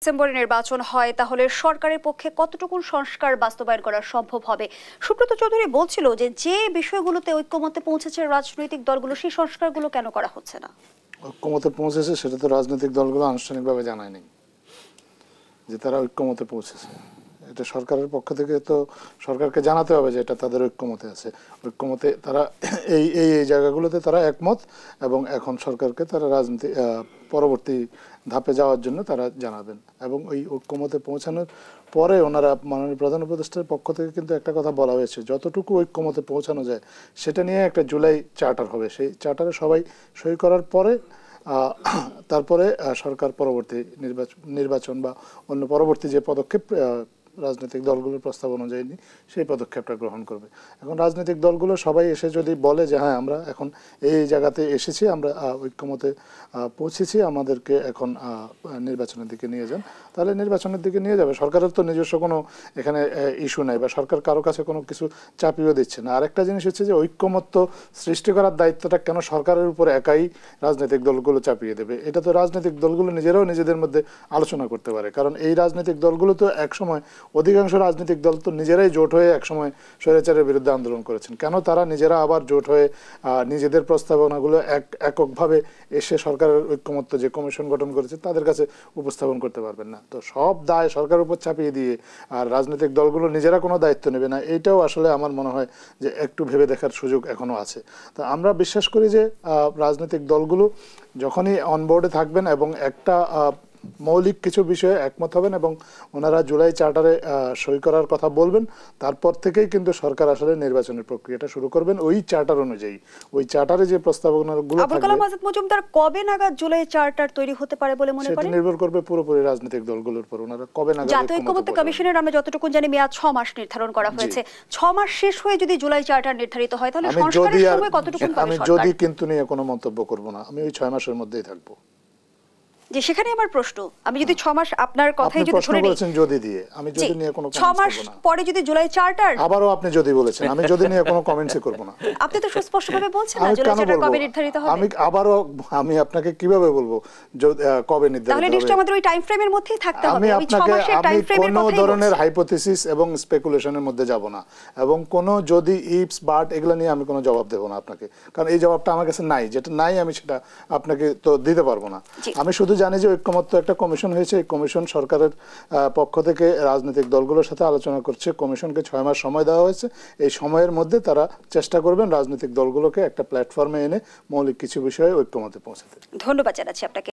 ডিসেম্বরে নির্বাচন হয়, তাহলে সরকারের পক্ষে কতটুকু সংস্কার বাস্তবায়ন করা সম্ভব হবে? সুব্রত চৌধুরী বলছিল যে বিষয়গুলোতে ঐক্যমত্যে পৌঁছেছে রাজনৈতিক দলগুলো, সেই সংস্কারগুলো কেন করা হচ্ছে না? ঐক্যমতে পৌঁছেছে সেটা তো রাজনৈতিক দলগুলো আনুষ্ঠানিকভাবে জানায়নি যে তারা ঐক্যমতে পৌঁছেছে। এটা সরকারের পক্ষ থেকে তো সরকারকে জানাতে হবে যে এটা তাদের ঐক্যমতে আছে। ঐক্যমতে তারা এই এই এই জায়গাগুলোতে তারা একমত, এবং এখন সরকারকে তারা রাজনীতি পরবর্তী ধাপে যাওয়ার জন্য তারা জানাবেন। এবং ওই ঐক্যমতে পৌঁছানোর পরে ওনারা মাননীয় প্রধান উপদেষ্টার পক্ষ থেকে কিন্তু একটা কথা বলা হয়েছে, যতটুকু ঐক্যমতে পৌঁছানো যায় সেটা নিয়ে একটা জুলাই চার্টার হবে। সেই চার্টারে সবাই সই করার পরে তারপরে সরকার পরবর্তী নির্বাচন বা অন্য পরবর্তী যে পদক্ষেপ রাজনৈতিক দলগুলোর প্রস্তাব অনুযায়ী সেই পদক্ষেপটা গ্রহণ করবে। এখন রাজনৈতিক দলগুলো সবাই এসে যদি বলে যে হ্যাঁ আমরা এখন এই জায়গাতে এসেছি, আমরা ঐক্যমতে পৌঁছেছি, আমাদেরকে এখন নির্বাচনের দিকে নিয়ে যান, তাহলে নির্বাচনের দিকে নিয়ে যাবে। সরকারের তো নিজস্ব কোনো এখানে ইস্যু নাই, বা সরকার কারো কাছে কোনো কিছু চাপিয়েও দিচ্ছে না। আরেকটা জিনিস হচ্ছে যে ঐক্যমত্য সৃষ্টি করার দায়িত্বটা কেন সরকারের উপর একাই রাজনৈতিক দলগুলো চাপিয়ে দেবে? এটা তো রাজনৈতিক দলগুলো নিজেরাও নিজেদের মধ্যে আলোচনা করতে পারে। কারণ এই রাজনৈতিক দলগুলো তো একসময়, অধিকাংশ রাজনৈতিক দল তো নিজেরাই জোট হয়ে একসময় স্বৈরাচারের বিরুদ্ধে আন্দোলন করেছেন। কেন তারা নিজেরা আবার জোট হয়ে নিজেদের প্রস্তাবনাগুলো এককভাবে এসে সরকারের ঐক্যমত্য যে কমিশন গঠন করেছে তাদের কাছে উপস্থাপন করতে পারবেন না? তো সব দায় সরকারের উপর চাপিয়ে দিয়ে আর রাজনৈতিক দলগুলো নিজেরা কোনো দায়িত্ব নেবে না, এইটাও আসলে আমার মনে হয় যে একটু ভেবে দেখার সুযোগ এখনো আছে। তো আমরা বিশ্বাস করি যে রাজনৈতিক দলগুলো যখনই অনবোর্ডে থাকবেন এবং একটা মৌলিক কিছু বিষয়ে একমত হবেন এবং ওনারা জুলাই চার্টারে সই করার কথা বলবেন, তারপর থেকেই কিন্তু সরকার আসলে নির্বাচনের প্রক্রিয়াটা শুরু করবেন ওই চার্টার অনুযায়ী। ওই চার্টারে যে প্রস্তাবনাগুলো আবুল কালাম আজাদ মজুমদার কবে নাগাদ জুলাই চার্টার তৈরি হতে পারে বলে মনে করেন? সেটা নির্ভর করবে পুরোপুরি রাজনৈতিক দলগুলোর উপর। ওনারা কবে নাগাদ জাতীয় ঐক্যমত্য কমিশনের আমরা যতটুকু জানি মেয়াদ 6 মাস নির্ধারণ করা হয়েছে। 6 মাস শেষ হয়ে যদি জুলাই চার্টার নির্ধারিত হয়, তাহলে সংস্কারের সময় কতটুকু পাবে সরকার? আমি যদি কিন্তু নিয়ে কোনো মন্তব্য করব না, আমি ওই 6 মাসের মধ্যেই থাকবো। যে সেখানে আমার প্রশ্ন, আমি যদি 6 মাস আপনার কথাই যদি ধরে নিই, যদি দিয়ে আমি যদি নিয়ে কোনো 6 মাস পরে যদি জুলাই চার্টার, আবারও আপনি যদি বলেছেন, আমি যদি নিয়ে কোনো কমেন্টস করব না। আপনি তো সুস্পষ্টভাবে বলছেন না জুলাই চার্টার কবে নির্ধারিত হবে। আমি আপনাকে কিভাবে বলবো কবে নির্ধারিত হবে? তাহলে নিশ্চয়ই আমাদের ওই টাইম ফ্রেমের মধ্যেই থাকতে হবে। আমি কোনো ধরনের হাইপোথিসিস এবং স্পেকুলেশনের মধ্যে যাব না, এবং কোনো যদি ইফস বাট এগুলো নিয়ে আমি কোনো জবাব দেব না আপনাকে, কারণ এই জবাবটা আমার কাছে নাই। যেটা নাই আমি সেটা আপনাকে তো দিতে পারবো না। আমি শুধু জানি যে ঐক্যমত্য একটা কমিশন হয়েছে, এই কমিশন সরকারের পক্ষ থেকে রাজনৈতিক দলগুলোর সাথে আলোচনা করছে। কমিশনকে 6 মাস সময় দেওয়া হয়েছে। এই সময়ের মধ্যে তারা চেষ্টা করবেন রাজনৈতিক দলগুলোকে একটা প্ল্যাটফর্মে এনে মৌলিক কিছু বিষয়ে ঐক্যমতে পৌঁছাতে। ধন্যবাদ জানাচ্ছি আপনাকে।